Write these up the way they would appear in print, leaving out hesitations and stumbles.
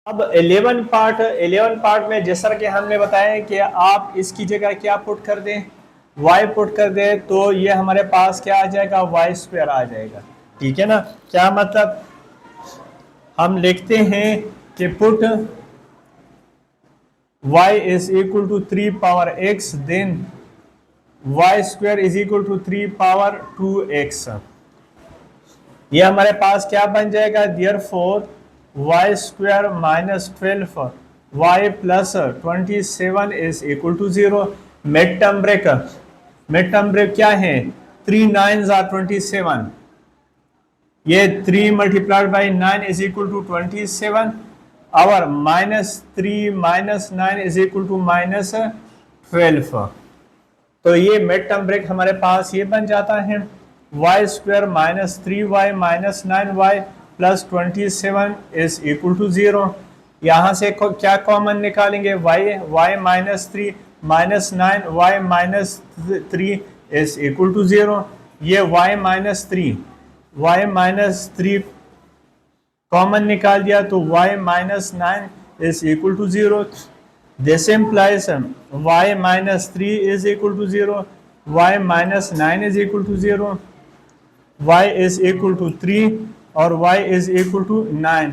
अब 11 पार्ट में जैसा कि हमने बताया कि आप इसकी जगह क्या पुट कर दें, y पुट कर दें, तो ये हमारे पास क्या आ जाएगा, वाई स्क्वायर आ जाएगा। ठीक है ना। क्या मतलब, हम लिखते हैं कि put y is equal to 3 power x, then y square is equal to 3 power 2x। ये हमारे पास क्या बन जाएगा, therefore y square minus 12 y plus 27 is equal to 0। Mid term break क्या है, 3 9 आर 27, ये 3 multiplied by 9 is equal to 27 और -3 -9 इज इक्वल टू -12। तो ये मिड टर्म ब्रेक हमारे पास ये बन जाता है y square minus 3y minus 9y plus 27 is equal to 0। यहाँ से क्या कॉमन निकालेंगे, y minus 3 minus 9y minus 3 is equal to 0। ये y माइनस 3 कॉमन निकाल दिया तो y minus 9 is equal to 0। This implies y minus 3 is equal to 0, y minus 9 is equal to 0, y is equal to 3 और y is equal to 9।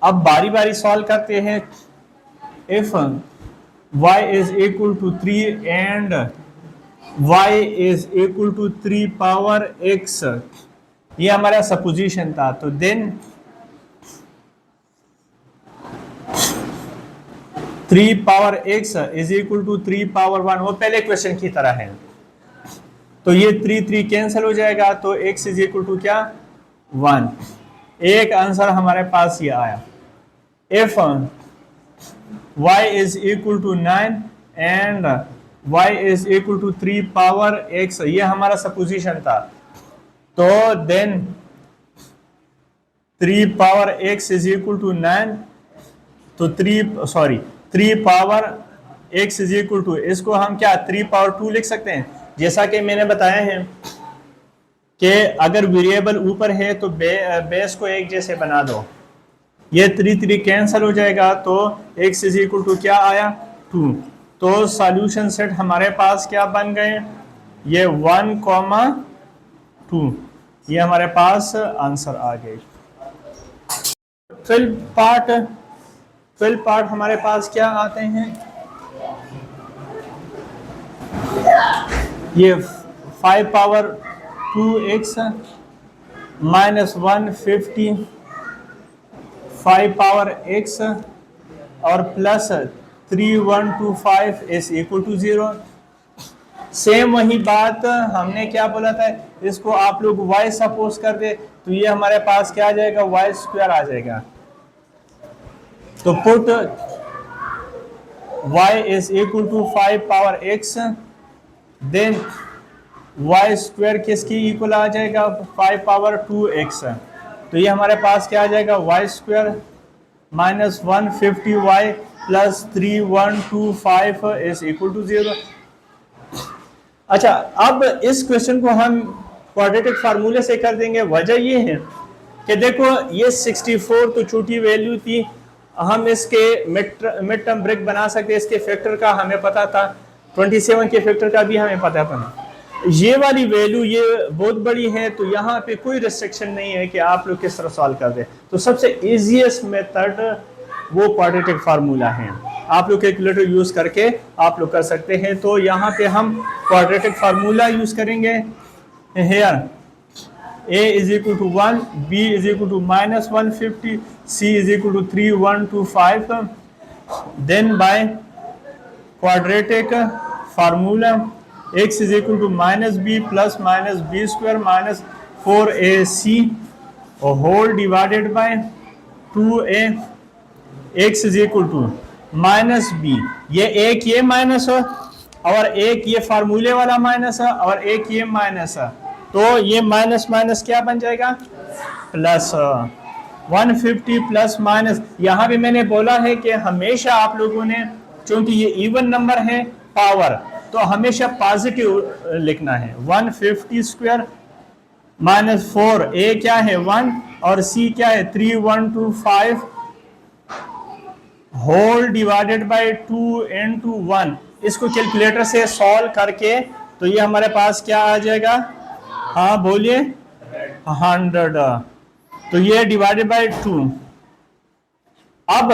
अब बारी बारी solve करते हैं। If y is equal to 3 and y is equal to 3 power x, ये हमारा supposition था, तो then 3 power x is equal to 3 power 1, वो पहले क्वेश्चन की तरह है। तो ये 3 कैंसिल हो जाएगा, तो x इज इक्वल टू क्या, 1। एक आंसर हमारे पास ये आया। If y is equal to 9 and y is equal to 3 power x, ये हमारा सपोजिशन था, तो then 3 power x is equal to 9, तो 3 power x is equal to, इसको हम क्या 3 पावर 2 लिख सकते हैं। जैसा कि मैंने बताया है कि अगर वेरिएबल ऊपर है तो बेस को एक जैसे बना दो, ये 3 कैंसिल हो जाएगा, तो x इज इक्वल टू क्या आया, 2। तो सॉल्यूशन सेट हमारे पास क्या बन गए, ये 1,2, ये हमारे पास आंसर आ गए। 12 पार्ट हमारे पास क्या आते हैं, ये 5 power 2x minus 150 5 power x और plus 3125 is equal to 0। Same वही बात हमने क्या बोला था, इसको आप लोग y सपोज कर दे, तो ये हमारे पास क्या आ जाएगा, y स्क्वायर आ जाएगा। तो put y is equal to 5 power x, then y square किसकी इक्वल आ जाएगा, 5 पावर 2x, तो ये हमारे पास क्या आ जाएगा, y square minus 150y plus 3125 is equal to 0। अच्छा, अब इस क्वेश्चन को हम क्वाड्रेटिक फार्मूले से कर देंगे। वजह ये है कि देखो ये 64 तो छोटी वैल्यू थी, हम इसके मिड टर्म ब्रेक बना सकते, इसके फैक्टर का हमें पता था, 27 के फैक्टर का भी हमें पता था। ये वाली वैल्यू ये बहुत बड़ी है, तो यहाँ पे कोई रिस्ट्रिक्शन नहीं है कि आप लोग किस तरह सॉल्व कर दे। तो सबसे इजीएस्ट मेथड वो क्वाड्रेटिक फार्मूला है, आप लोग कैलकुलेटर यूज करके आप लोग कर सकते हैं। तो यहाँ पे हम क्वाड्रेटिक फार्मूला यूज करेंगे। Here a is equal to 1, b is equal to minus 150, c is equal to 3125, then by quadratic formula x is equal to minus b plus minus b square minus 4ac whole divided by 2a, x is equal to minus b, ये एक ये minus है और एक ये फार्मूले वाला minus है और एक ये माइनस है, तो ये माइनस माइनस क्या बन जाएगा, प्लस 150 प्लस माइनस। यहाँ भी मैंने बोला है कि हमेशा आप लोगों ने, चूंकि ये इवन नंबर है पावर, तो हमेशा पॉजिटिव लिखना है। 150 स्क्वायर -4, ए क्या है 1 और सी क्या है 3 1 2 5 होल डिवाइडेड बाय 2 into 1। इसको कैलकुलेटर से सॉल्व करके तो ये हमारे पास क्या आ जाएगा, हाँ बोलिए 100। तो ये डिवाइडेड बाय 2। अब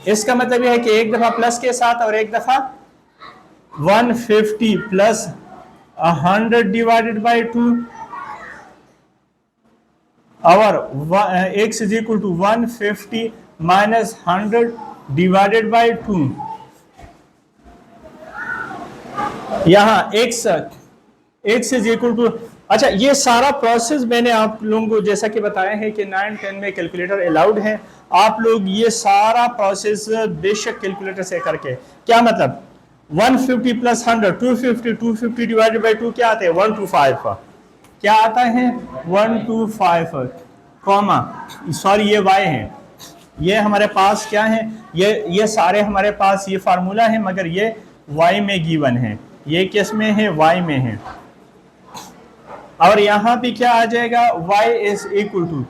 इसका मतलब यह है कि एक दफा प्लस के साथ और एक दफा 150 प्लस 100 डिवाइडेड बाय 2 और x is equal to 150 minus 100 divided by 2। यहाँ x इज इक्वल टू, अच्छा ये सारा प्रोसेस मैंने आप लोगों को जैसा कि बताया है कि 9 10 में कैलकुलेटर अलाउड है। आप लोग ये सारा प्रोसेस बेशक कैलकुलेटर से करके, क्या मतलब 150 प्लस 100 250, 250 डिवाइडेड बाय 2 क्या आता है 125, क्या आता है 125 कॉमा, सॉरी ये y है, ये हमारे पास क्या है, ये सारे हमारे पास ये फार्मूला है मगर ये y में गिवन है, ये किस में है y में है। और यहां भी क्या आ जाएगा y इज इक्वल टू,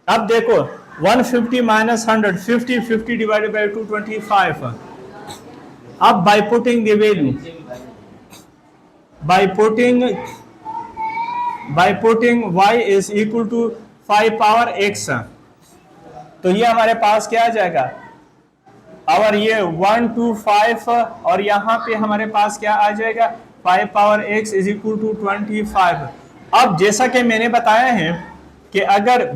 अब देखो 150 माइनस 100 50 50 डिवाइडेड बाय 2 25। अब by putting the value, by putting y is equal to 5 power x, तो ये हमारे पास क्या आ जाएगा और ये 125 और यहाँ पे हमारे पास क्या आ जाएगा 5 power x is equal to 25। अब जैसा कि मैंने बताया है कि अगर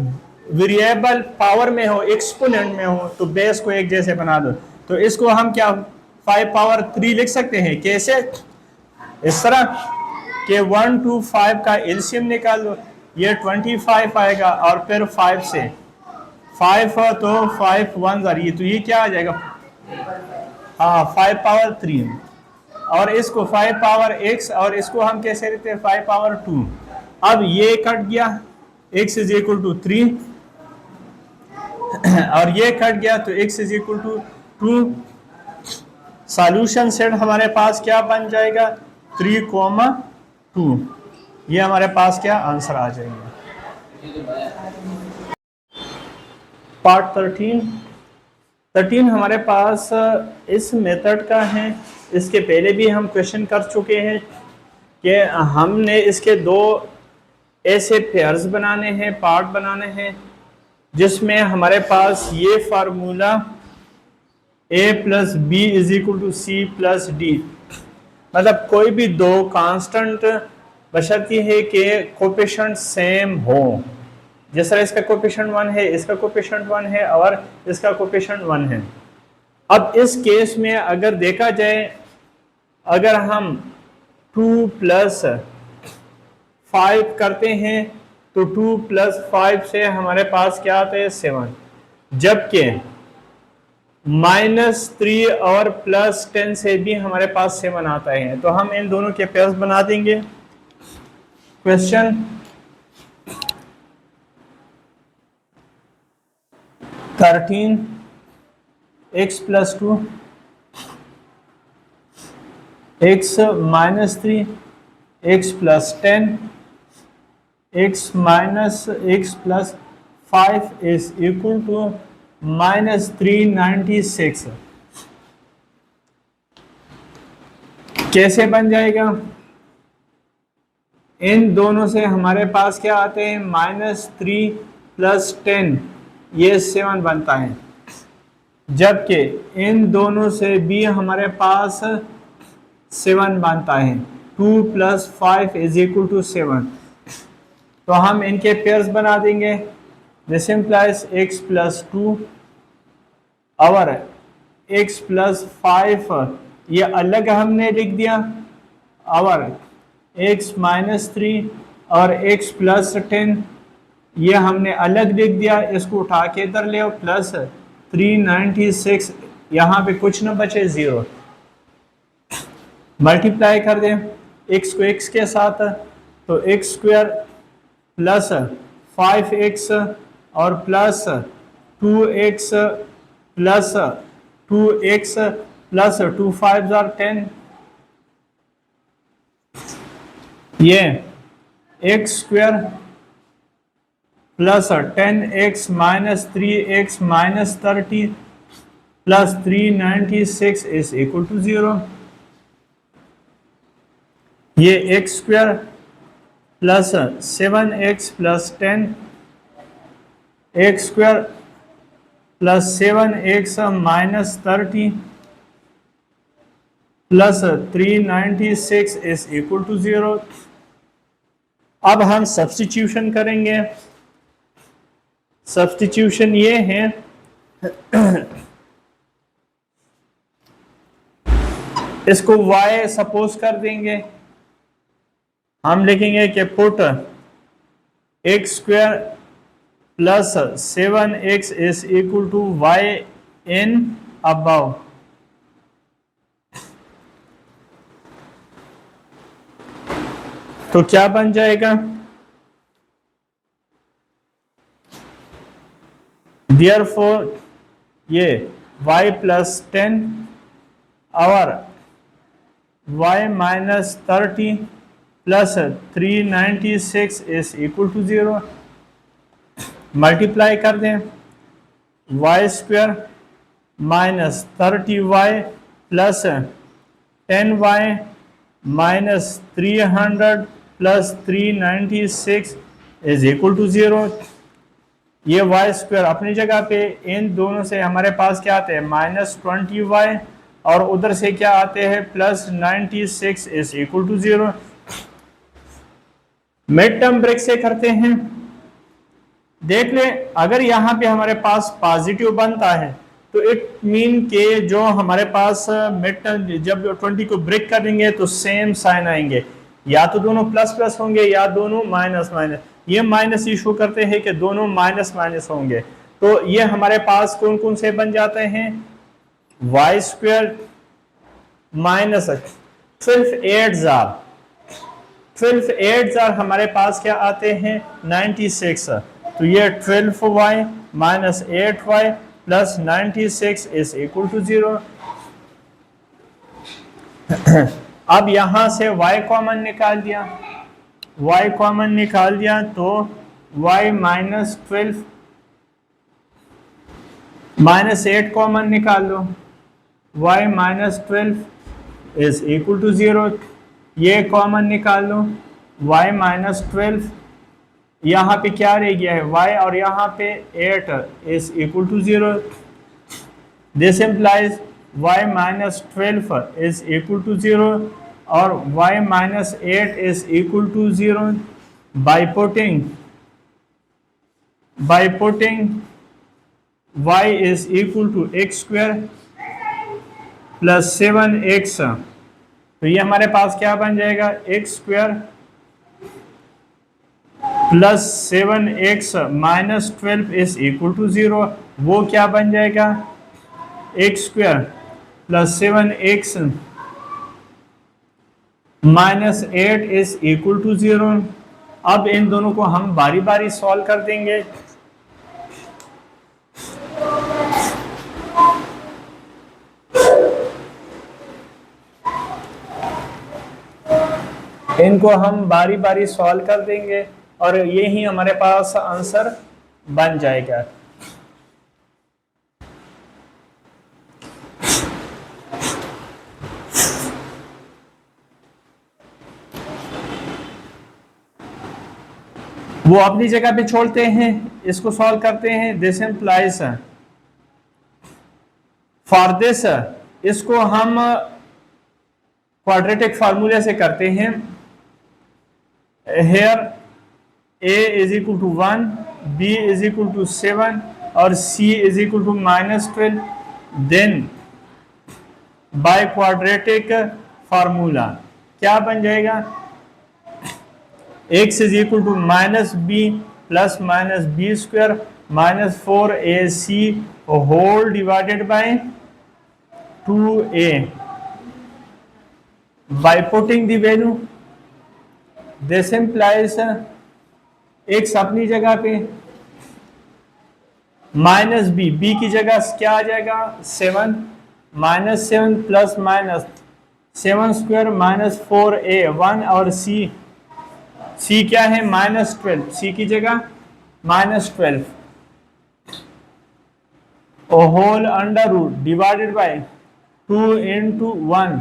वेरिएबल पावर में हो एक्सपोनेंट में हो तो बेस को एक जैसे बना दो, तो इसको हम क्या 5 पावर 3 लिख सकते हैं, कैसे, इस तरह कि 1 2 5 का एलसीएम निकाल दो, ये 25 आएगा और फिर 5 से 5 तो 5 1 जार, ये तो ये क्या आ जाएगा, हाँ 5 पावर 3 और इसको 5 पावर x और इसको हम कैसे लिखते हैं 5 पावर 2। अब ये कट गया, x इज इक्वल टू 3 और ये कट गया तो x is equal to 2। Solution set हमारे पास क्या बन जाएगा 3,2, ये हमारे पास क्या आंसर आ जाएगा। पार्ट 13 हमारे पास इस मेथड का है, इसके पहले भी हम क्वेश्चन कर चुके हैं कि हमने इसके दो ऐसे पेयर्स बनाने हैं, पार्ट बनाने हैं, जिसमें हमारे पास ये formula a plus b is equal to c plus d, मतलब कोई भी दो कांस्टेंट बशर्ती है कि कोएफिशिएंट सेम हो, जिस तरह इसका कोएफिशिएंट 1 है, इसका कोएफिशिएंट 1 है और इसका कोएफिशिएंट 1 है। अब इस केस में अगर देखा जाए, अगर हम 2 प्लस 5 करते हैं तो 2 प्लस 5 से हमारे पास क्या आता है 7, जबकि -3 और +10 से भी हमारे पास 7 आता है। तो हम इन दोनों के पेयर्स बना देंगे। Question 13 x plus 2 x minus 3 x plus 10 x minus x plus 5 is equal to -396। कैसे बन जाएगा, इन दोनों से हमारे पास क्या आते हैं -3 + 10, ये 7 बनता है, जबकि इन दोनों से भी हमारे पास 7 बनता है। 2 + 5 इज इक्वल टू 7। तो हम इनके पेयर्स बना देंगे। दिस इम्प्लाइज x प्लस 2 और x प्लस 5 ये अलग हमने लिख दिया, और x माइनस 3 और x प्लस 10 ये हमने अलग लिख दिया। इसको उठा के इधर ले, प्लस 396, यहाँ पे कुछ ना बचे 0, मल्टीप्लाई कर दें x को x के साथ, तो x स्क्वायर प्लस 5x और plus 2x plus 2x plus 2 5 are 10, ये x square plus 10x minus 3x minus 30 plus 396 is equal to 0। ये x square plus 7x plus 10 x square plus 7x minus 30 plus 396 is equal to 0। अब हम substitution करेंगे। Substitution ये है इसको y suppose कर देंगे। हम लिखेंगे कि put x square plus 7x is equal to y in above. तो क्या बन जाएगा? Therefore ये y प्लस 10 और y minus 30 plus 396 is equal to 0। Multiply कर दें, y square minus 30y plus 10y minus 300 plus 396 is equal to 0। ये Y square अपनी जगह पे, इन दोनों से हमारे पास क्या आते हैं माइनस 20y और उधर से क्या आते हैं plus 96 is equal to 0। Mid term break से करते हैं। देख ले, अगर यहाँ पे हमारे पास पॉजिटिव बनता है तो इट मीन के जो हमारे पास मिड टर्म जब 20 को ब्रेक करेंगे तो सेम साइन आएंगे, या तो दोनों प्लस प्लस होंगे या दोनों माइनस माइनस। ये माइनस इशू करते हैं कि दोनों माइनस माइनस होंगे। तो ये हमारे पास कौन कौन से बन जाते हैं? वाई स्क्वायर माइनस 12 हमारे पास क्या आते हैं 96। तो ये 12y minus 8y plus 96 is equal to 0। अब यहां से y कॉमन निकाल दिया, y कॉमन निकाल दिया तो y माइनस 12 माइनस 8 कॉमन निकाल लो, y minus 12 is equal to 0। ये कॉमन निकाल लो, y माइनस 12, यहाँ पे क्या रह गया है y और यहाँ पे 8 is equal to 0। This implies y minus 12 is equal to 0 और y minus 8 is equal to 0 by putting y is equal to x square plus 7x। तो ये हमारे पास क्या बन जाएगा x square plus 7x minus 12 is equal to 0। वो क्या बन जाएगा x square plus 7x minus 8 is equal to 0। अब इन दोनों को हम बारी बारी सॉल्व कर देंगे। इनको हम बारी बारी सॉल्व कर देंगे और ये ही हमारे पास आंसर बन जाएगा। वो अपनी जगह पे छोड़ते हैं, इसको सॉल्व करते हैं। दिस इम्प्लाइज फॉर दिस, इसको हम क्वाड्रेटिक फार्मूले से करते हैं। Here a is equal to 1, b is equal to 7 और c is equal to minus 12। Then by quadratic formula क्या बन जाएगा x is equal to minus b plus minus b square minus 4ac whole divided by 2a। By putting the value this implies x अपनी जगह पे minus B की जगह क्या आ जाएगा 7 minus 7 plus minus 7 square minus 4a 1 और c क्या है माइनस 12, c की जगह -12 whole under root divided by 2 into 1।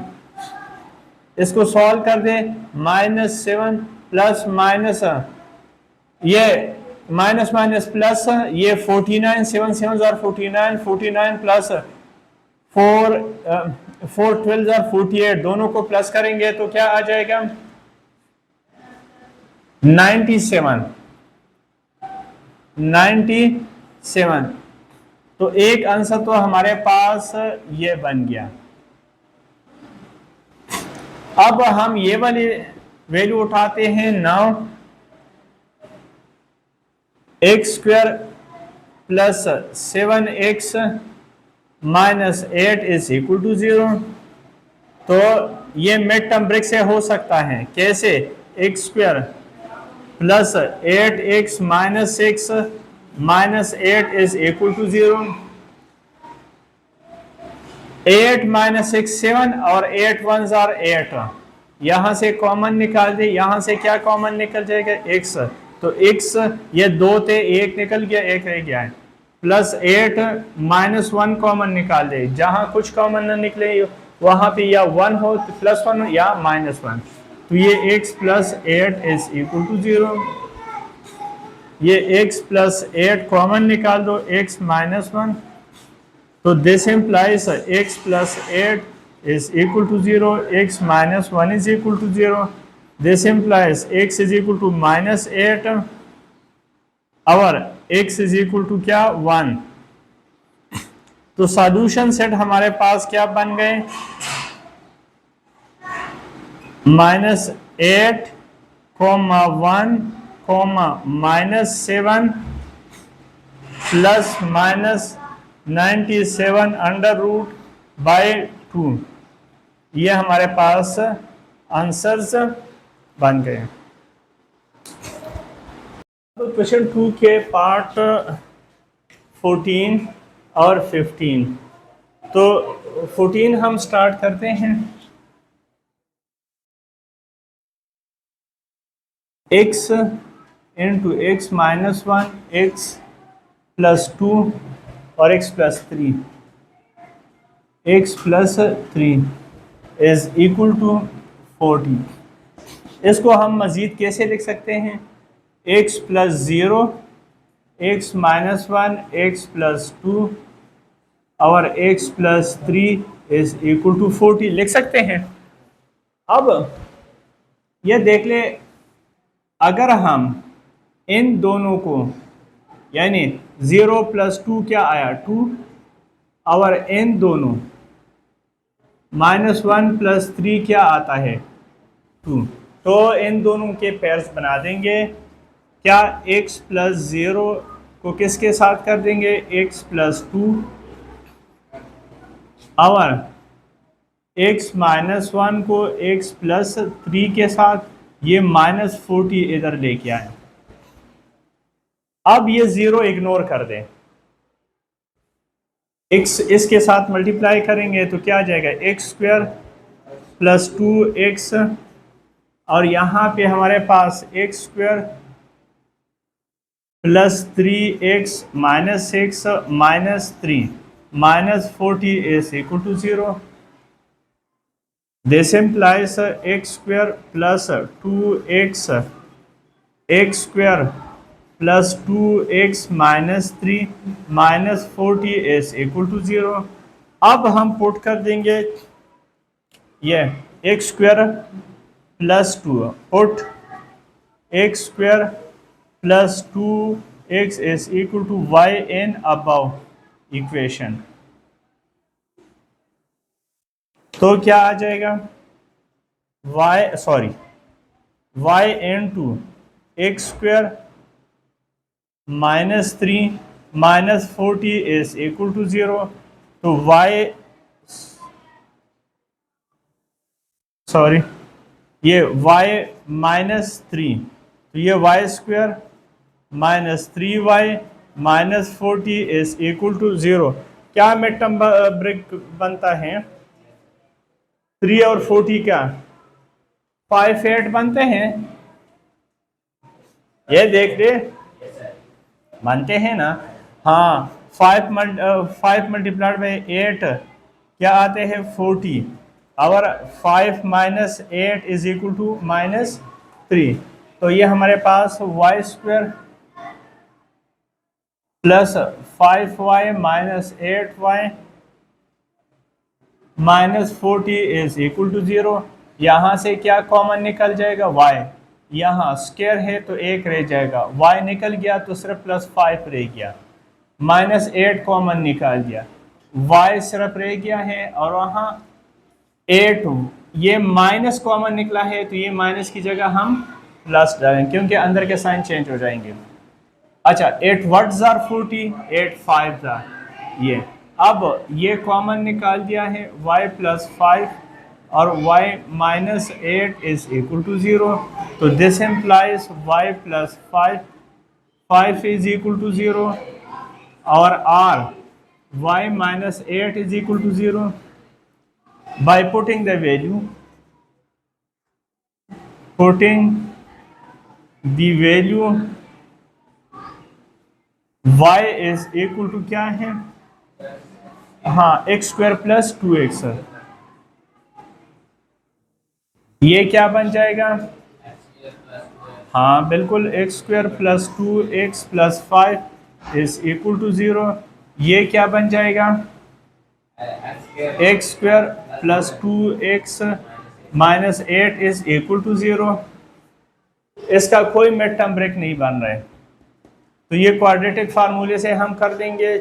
इसको सॉल्व कर दे, -7 प्लस माइनस ये माइनस माइनस प्लस ये 49, 7 7 आर 49, 49 प्लस 4 4 12 आर 48, दोनों को प्लस करेंगे तो क्या आ जाएगा 97। 97। तो एक आंसर तो हमारे पास ये बन गया। अब हम ये वाली वैल्यू उठाते हैं, 9x² plus 7x minus 8 is equal to 0। तो ये मिड टर्म ब्रेक से हो सकता है, कैसे, x² plus 8x minus 6 minus 8 is equal to 0। 8 minus 6 7 और 8 1 आर 8, यहां से कॉमन निकाल दे, यहां से क्या कॉमन निकल जाएगा x, तो x ये 2 थे, एक निकल गया, एक रह गया है, प्लस 8 -1 कॉमन निकाल दे, जहां कुछ कॉमन ना निकले वहां पे या 1 हो तो +1 या -1, तो ये x plus 8 is equal to 0। ये x प्लस 8 कॉमन निकाल दो, x -1, तो this implies x plus 8 is equal to 0, x minus 1 is equal to 0. This implies x is equal to -8 और x is equal to क्या 1। तो solution set हमारे पास क्या बन गए, -8, -1, -7 plus minus 97 under root by 2। ये हमारे पास आंसर्स बन गए। तो क्वेश्चन 2 के पार्ट 14 और 15, तो 14 हम स्टार्ट करते हैं। x into x minus 1, x plus 2 और x plus 3, x plus 3 is equal to 40। इसको हम मज़ीद कैसे लिख सकते हैं, x plus 0, x minus 1, x plus 2 और x plus 3 is equal to 40 लिख सकते हैं। अब यह देख ले, अगर हम इन दोनों को यानी 0 प्लस 2 क्या आया 2 और इन दोनों -1 प्लस 3 क्या आता है 2, तो इन दोनों के पेयर्स बना देंगे। क्या x प्लस 0 को किसके साथ कर देंगे, x प्लस 2 और x माइनस 1 को x प्लस 3 के साथ, ये -40 इधर लेके आए। अब ये 0 इग्नोर कर दें, x इसके साथ मल्टीप्लाई करेंगे तो क्या आ जाएगा, x² प्लस 2x और यहाँ पे हमारे पास x² plus 3x minus 6 minus 3 -40 is equal to 0। This implies x² plus 2x, x² plus 2x minus 3 -40 is equal to 0। अब हम पुट कर देंगे ये x² plus 2, put x² plus 2x is equal to y in above equation. तो क्या आ जाएगा, y into x² minus 3 -40 is equal to 0। तो ये y माइनस 3, तो ये y² minus 3y minus 40 is equal to 0। क्या मिड टर्म ब्रेक बनता है, 3 और 40 क्या 5 8 बनते हैं। ये देख ले, मानते हैं ना? हाँ, 5 मल्टीप्लाइड बाई 8 क्या आते हैं 40, और 5 - 8 इज इक्वल टू -3। तो ये हमारे पास y² plus 5y minus 8y minus 40 is equal to 0। यहाँ से क्या कॉमन निकल जाएगा? y, यहाँ स्क्वायर है तो एक रह जाएगा, y निकल गया तो सिर्फ +5 रह गया, -8 कॉमन निकाल दिया, y सिर्फ रह गया है, और वहाँ 8, ये माइनस कॉमन निकला है तो ये माइनस की जगह हम प्लस डालेंगे क्योंकि अंदर के साइन चेंज हो जाएंगे। अच्छा, 8 वट्स आर 40, 8 5 आर ये। अब ये कॉमन निकाल दिया है, y प्लस 5 और y minus 8 is equal to 0। तो this implies y plus 5 is equal to 0, और r y minus 8 is equal to 0। By putting the value y is equal to क्या है? हाँ, x² प्लस 2x। ये क्या बन जाएगा? हाँ बिल्कुल, x² plus 2x plus 5 is equal to 0। ये क्या बन जाएगा? x² plus 2x minus 8 is equal to 0। इसका कोई मिड टर्म ब्रेक नहीं बन रहा है, तो ये क्वाड्रेटिक फार्मूले से हम कर देंगे।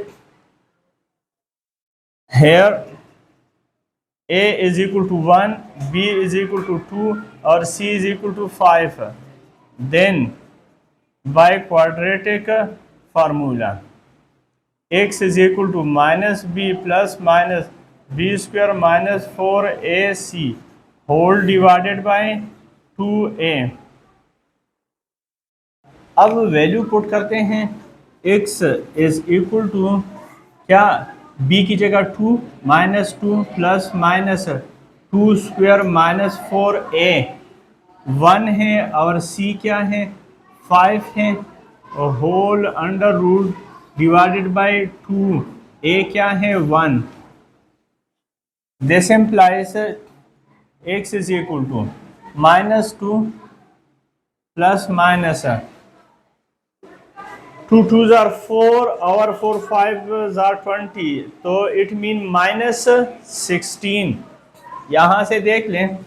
Here a is equal to 1, b is equal to 2 और c is equal to 5। Then by quadratic formula x is equal to minus b plus minus b² minus 4ac whole divided by 2a। अब value put करते हैं, x is equal to क्या? b की जगह 2 minus 2 plus minus 2² minus 4a 1 है, और c क्या है? 5 है, और whole under root divided by 2, a क्या है? 1। This implies x is equal to -2 plus minus 2 2s are 4 और 4 5s are 20, तो इट मीन -16। यहाँ से देख लें,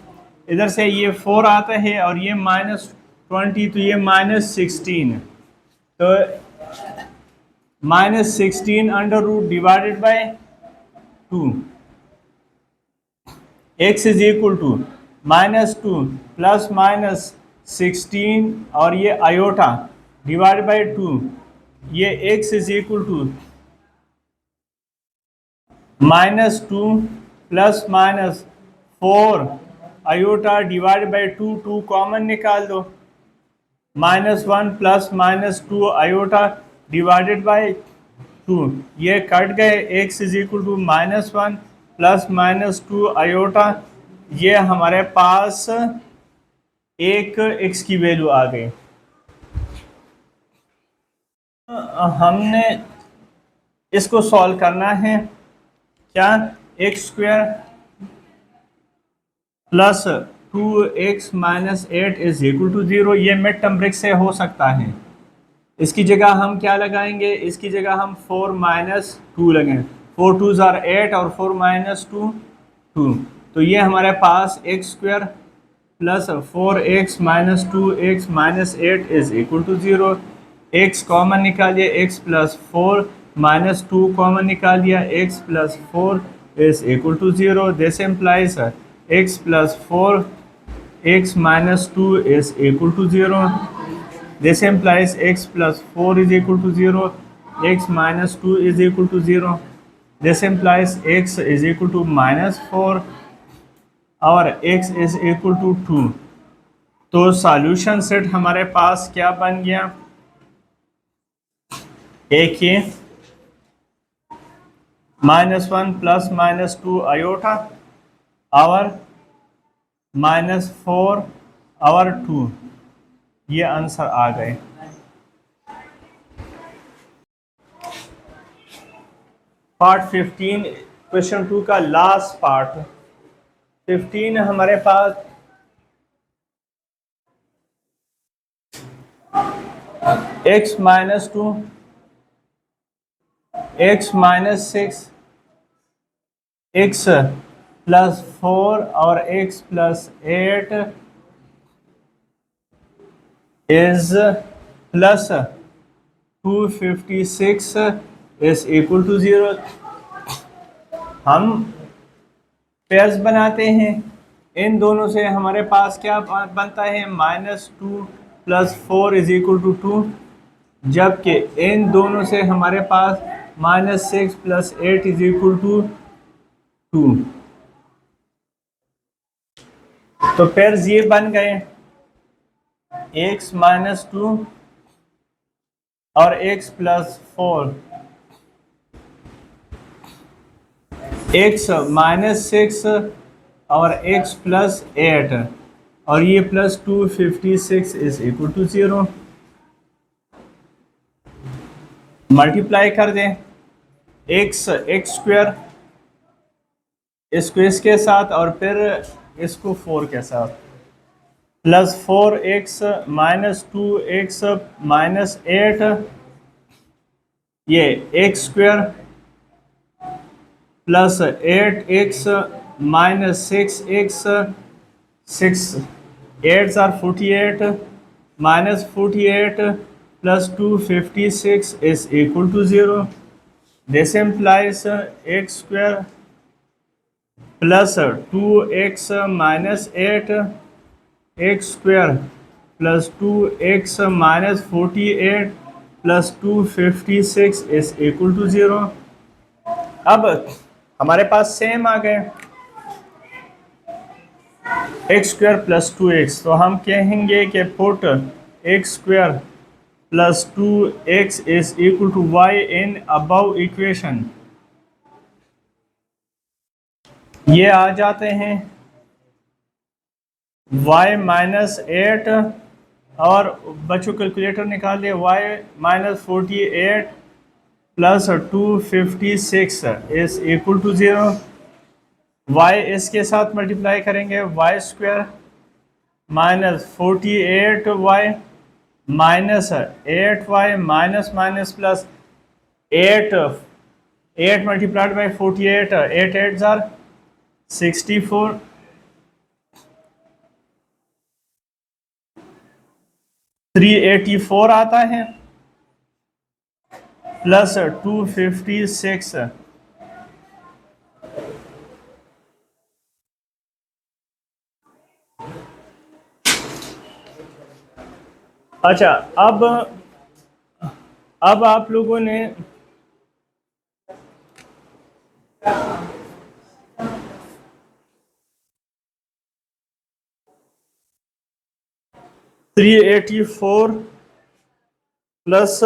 इधर से ये 4 आता है और ये -20, तो ये -16, तो -16 under root divided by 2। x is equal to -2 plus minus 16 और ये आयोटा डिवाइड बाय 2, ये x is equal to -2 plus minus 4 iota divide by 2, 2 common निकाल दो, -1 प्लस -2 आयोटा डिवाइडेड बाय 2, ये कट गए, x is equal to -1 plus -2 iota, ये हमारे पास एक x की वैल्यू आ गई। हमने इसको सॉल्व करना है, क्या? x² plus 2x minus 8 is equal to 0। ये मिड टर्म ब्रेक से हो सकता है। इसकी जगह हम क्या लगाएंगे? इसकी जगह हम 4 माइनस 2 लगाएंगे, 4 2s are 8 और 4 माइनस 2 2, तो ये हमारे पास x² plus 4x minus 2x minus 8 is equal to 0। x common निकालिए, x प्लस 4 माइनस 2 कॉमन निकालिए, x plus 4 is equal to 0। This implies x plus 4 x minus 2 is equal to 0। This implies x plus 4 is equal to 0, x minus 2 is equal to 0. This implies x is equal to -4 और x is equal to 2। तो solution set हमारे पास क्या बन गया? एक ये -1 plus -2 iota और -4 और 2, ये आंसर आ गए। पार्ट 15 क्वेश्चन 2 का लास्ट पार्ट 15 हमारे पास x minus 2 x minus 6 x plus 4 और x plus 8 is plus 256 is equal to 0। हम पेयर्स बनाते हैं, इन दोनों से हमारे पास क्या बनता है, -2 + 4 इज इक्वल टू 2, जबकि इन दोनों से हमारे पास -6 + 8 इज इक्वल टू 2। तो पेयर्स ये बन गए x माइनस 2 और x प्लस 4, x माइनस 6 और x प्लस 8, और ये plus 256 is equal to 0। Multiply कर दें x स्क्वायर इसको इसके साथ और फिर इसको 4 के साथ, plus 4x minus 2x minus 8, ये x square plus 8x minus 6x, 6 8s are 48 minus 48 plus 256 is equal to 0. This implies x square plus 2x minus 8 x square plus 2x minus 48 plus 256 is equal to 0. अब हमारे पास same आ गए x square plus 2x, तो हम कहेंगे कि put x square plus 2x is equal to y in above equation. ये आ जाते हैं y माइनस 8 और बच्चों कैलकुलेटर निकाल दिए, y minus 48 plus 256 is equal to 0। y इसके साथ मल्टीप्लाई करेंगे, y square minus 48y minus 8y minus minus plus 8 multiplied by 48, 8 8 are 64, 384 आता है प्लस 256। अच्छा, अब आप लोगों ने (384 प्लस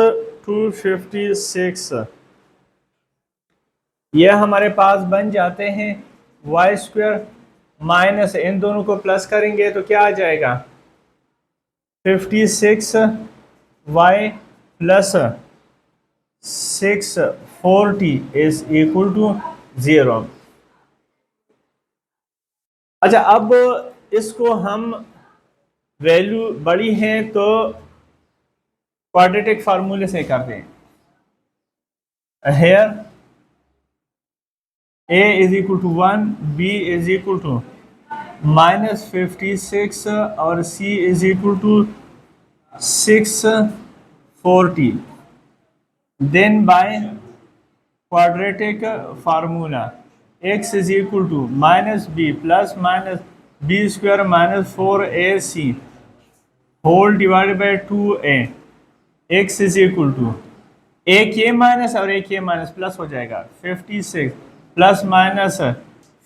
256) ये हमारे पास बन जाते हैं वाई स्क्वायर माइनस, इन दोनों को प्लस करेंगे तो क्या आ जाएगा, 56y plus 640 is equal to 0। अच्छा, अब इसको हम वैल्यू बड़ी है तो क्वाड्रेटिक फार्मूले से कर दें। Here a is equal to 1, b is equal to -56 और c is equal to 640, then by quadratic formula x is equal to -b plus minus b square minus 4ac whole divided by 2a, x is equal to एक ये minus और एक ये minus plus हो जाएगा, 56 plus minus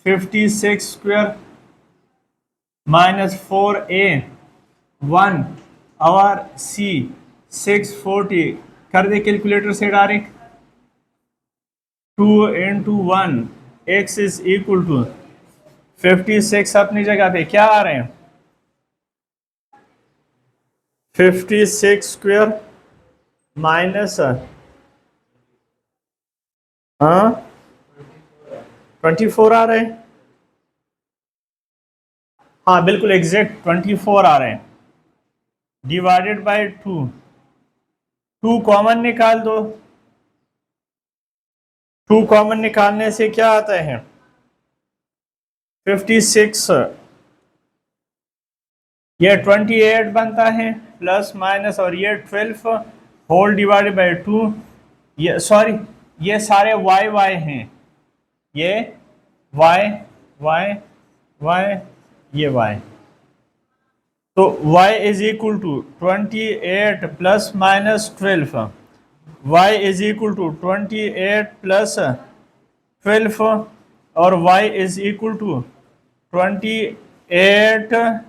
56 square minus 4a 1 और c 640 कर दे कैलकुलेटर से direct, 2 into 1 x is equal to 56 अपनी जगह पे क्या आ रहे हैं, 56 स्क्वायर माइनस 24 आ रहे हैं, हाँ बिल्कुल एग्जैक्ट 24 आ रहे हैं, डिवाइडेड बाय 2, 2 कॉमन निकाल दो, 2 कॉमन निकालने से क्या आता है 56, ये 28 बनता है प्लस माइनस, और ये 12 होल डिवाइडेड बाय 2, ये सॉरी ये सारे वाई वाई हैं, ये वाई वाई वाई ये वाई, तो y is equal to 28 plus minus 12, y is equal to 28 plus 12, और y is equal to 28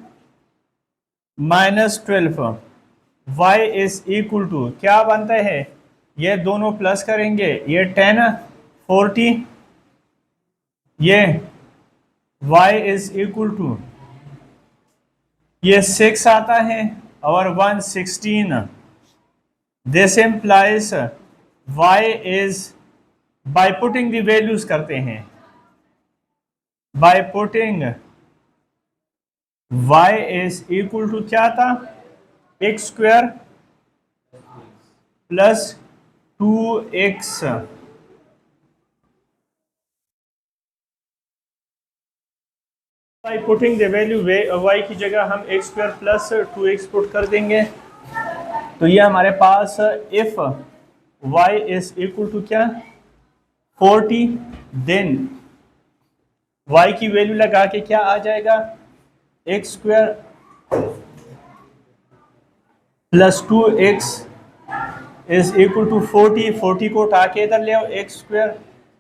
minus 12, y is equal to क्या बनता है, ये दोनों प्लस करेंगे, ये 10 40, ये y इज इक्वल टू ये 6 आता है और 116, this implies y is, by putting the values करते हैं, by putting y is equal to क्या था x square plus 2x, by putting the value y की जगह हम x square plus 2x put कर देंगे, तो ये हमारे पास if y is equal to क्या 40, देन y की वैल्यू लगा के क्या आ जाएगा x square plus 2x is equal to 40, 40 को उठा के इधर ले आओ, x square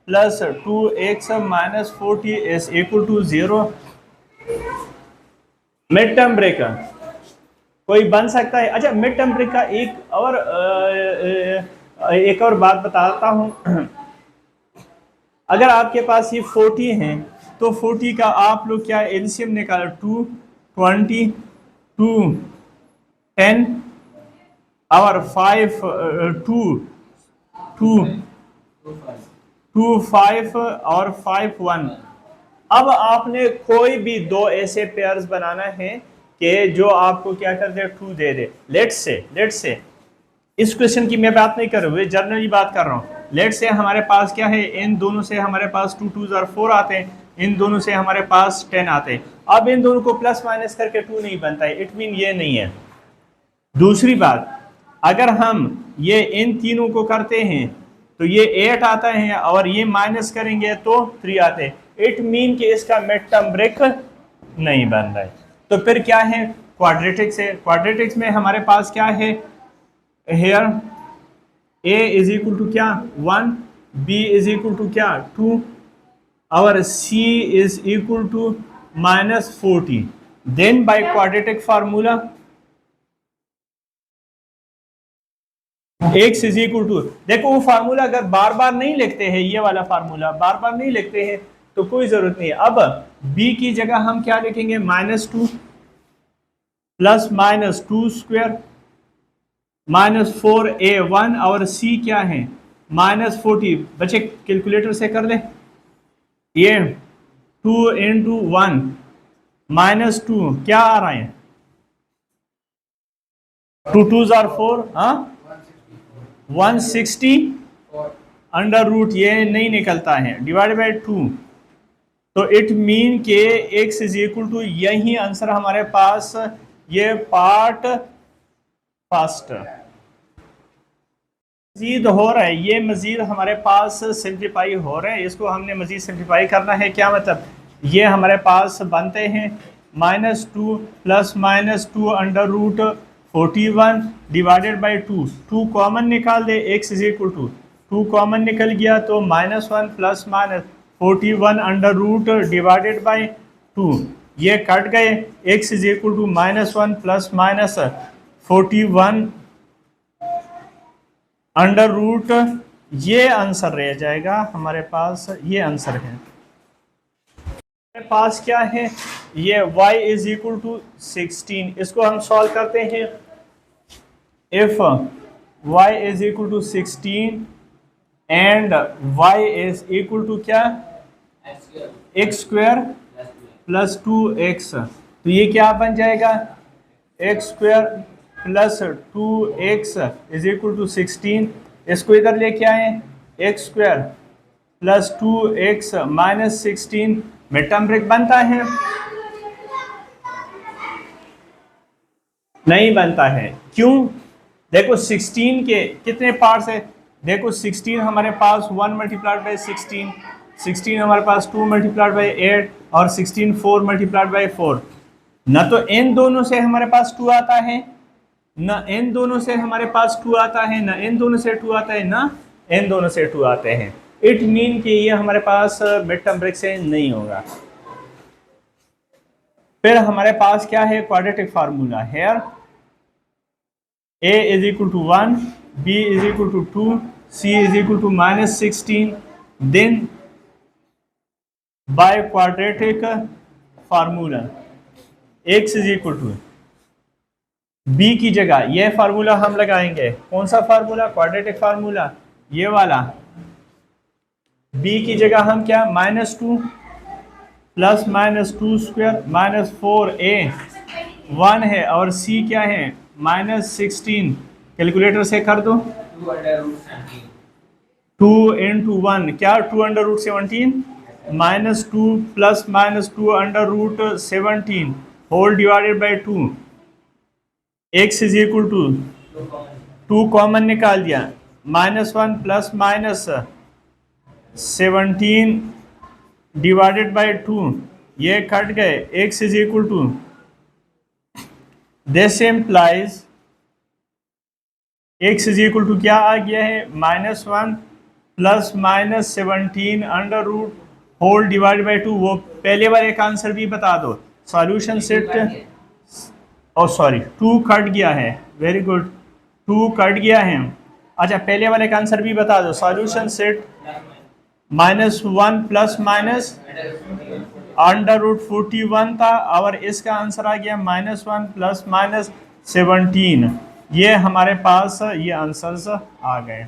plus 2x minus 40 is equal to 0। Mid term break कोई बन सकता है। अच्छा, मिड टर्म ब्रेक का एक और बात बताता हूं। अगर आपके पास ये 40 हैं तो 40 का आप लोग क्या एलसीएम निकालो, 2 20 2 10 और 5 2 2 2 5 और 5 1। अब आपने कोई भी दो ऐसे पेयर्स बनाना है कि जो आपको क्या कर दे 2 दे दे। लेट्स से इस क्वेश्चन की मैं बात नहीं कर रहा हूँ, जनरली बात कर रहा हूँ। लेट्स से हमारे पास क्या है, इन दोनों से हमारे पास 2 2 और 4 आते हैं, इन दोनों से हमारे पास 10 आते हैं। अब इन दोनों को प्लस माइनस करके 2 नहीं बनता है, इट मीन ये नहीं है। दूसरी बात, अगर हम ये इन तीनों को करते हैं तो ये 8 आता है और ये माइनस करेंगे तो 3 आते हैं, इट मीन कि इसका मिड टर्म ब्रेक नहीं बन रहा है। तो फिर क्या है, क्वाड्रेटिक्स है। क्वाड्रेटिक्स में हमारे पास क्या है, here a is equal to क्या 1, b इज इक्वल टू क्या 2 और c is equal to -40। Then by quadratic formula x is equal to, देखो वो फार्मूला अगर बार बार नहीं लिखते हैं, ये वाला फार्मूला बार बार नहीं लिखते हैं तो कोई जरूरत नहीं है। अब b की जगह हम क्या लिखेंगे, -2 प्लस -2 स्क्वायर -4a1 और c क्या है -40। बच्चे कैलकुलेटर से कर ले, ये 2 × 1 -2 क्या आ रहा है, 2 2 are 4, हाँ 160 अंडर रूट, ये नहीं निकलता है, डिवाइड बाय 2। तो इट मीन के x इज इक्वल टू, यही आंसर हमारे पास, ये पार्ट फर्स्ट मजीद हो रहा है, ये मजीद हमारे पास सिंप्लीफाई हो रहा है। इसको हमने मजीद सिंप्लीफाई करना है। क्या मतलब, ये हमारे पास बनते हैं -2 plus -2 under root 41 divided by 2। 2 common निकाल दे, x is equal to 2 common निकल गया तो -1 plus -41 under root divided by 2, ये कट गए, x is equal to -1 plus -41 under root, ये आंसर रह जाएगा हमारे पास, ये आंसर है हमारे पास। क्या है, ये y इज इक्वल टू 16, इसको हम सॉल्व करते हैं। If y is equal to 16 and y is equal to क्या एक्स स्क्वायर प्लस 2x, तो ये क्या बन जाएगा, x square plus 2x is equal to 16। इसको इधर लेके आए, x square plus 2x minus 16 में टर्म ब्रेक बनता है, नहीं बनता है। क्यों? देखो 16 के कितने पार्ट्स है, देखो 16 हमारे पास 1 मल्टीप्लाइड बाई 16, 16 हमारे पास 2 मल्टीप्लाइड बाई 8 और 16 4 मल्टीप्लाइड बाई 4। ना तो इन दोनों से हमारे पास 2 आता है, ना इन दोनों से हमारे पास 2 आता है, ना इन दोनों से 2 आता है, ना इन दोनों से 2 आते हैं। इट मीन कि ये हमारे पास मिड टर्म ब्रेक से नहीं होगा। फिर हमारे पास क्या है, quadratic formula here, a is equal to 1, b is equal to 2, c is equal to minus 16, then by quadratic formula x is equal to b की जगह यह फार्मूला हम लगाएंगे। कौन सा फार्मूला, क्वाड्रेटिक फार्मूला, ये वाला। b की जगह हम क्या, -2 प्लस -2 स्क्वायर माइनस 4a 1 है, और c क्या है, -16। कैलकुलेटर से कर दो, 2 इंटू 1 क्या, 2 under root 17, -2 plus -2 under root 17 whole divided by 2, x is equal to 2 common निकाल दिया, -1 प्लस माइनस 17 डिवाइडेड बाई 2, ये कट गए, x is equal to, this implies x is equal to क्या आ गया है, -1 plus -17 under root whole divide by 2। वो पहले वाले का आंसर भी बता दो, सॉल्यूशन सेट, ओ सॉरी 2 कट गया है, वेरी गुड, 2 कट गया है। अच्छा पहले वाले का आंसर भी बता दो, solution set -1 plus minus under root 41 था, और इसका आंसर आ गया -1 प्लस -17। ये हमारे पास ये आंसर्स आ गए।